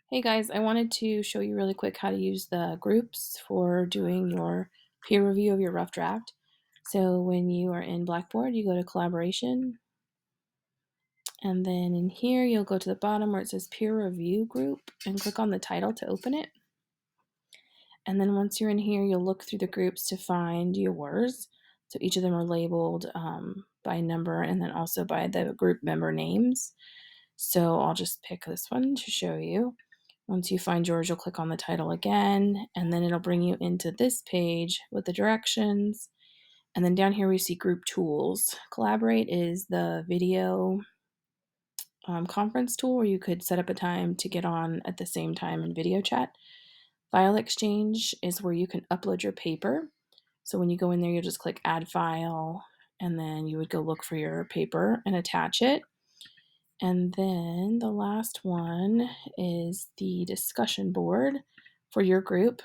Hey guys, I wanted to show you really quick how to use the groups for doing your peer review of your rough draft. So when you are in Blackboard, you go to Collaboration, and then in here you'll go to the bottom where it says Peer Review Group and click on the title to open it. And then once you're in here, you'll look through the groups to find yours. So each of them are labeled by number and then also by the group member names. So I'll just pick this one to show you. Once you find yours, you'll click on the title again, and then it'll bring you into this page with the directions. And then down here we see group tools. Collaborate is the video conference tool where you could set up a time to get on at the same time in video chat. File Exchange is where you can upload your paper. So when you go in there, you'll just click Add File, and then you would go look for your paper and attach it. And then the last one is the discussion board for your group.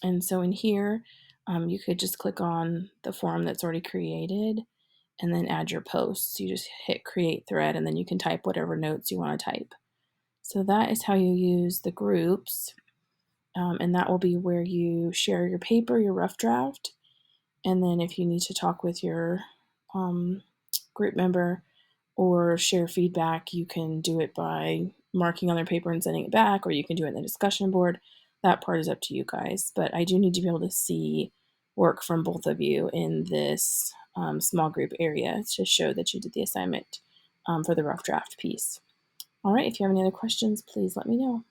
And so in here, you could just click on the form that's already created and then add your posts. You just hit create thread and then you can type whatever notes you want to type. So that is how you use the groups. And that will be where you share your paper, your rough draft. And then if you need to talk with your group member or share feedback, you can do it by marking on their paper and sending it back, or you can do it in the discussion board. That part is up to you guys. But I do need to be able to see work from both of you in this small group area to show that you did the assignment for the rough draft piece. All right, if you have any other questions, please let me know.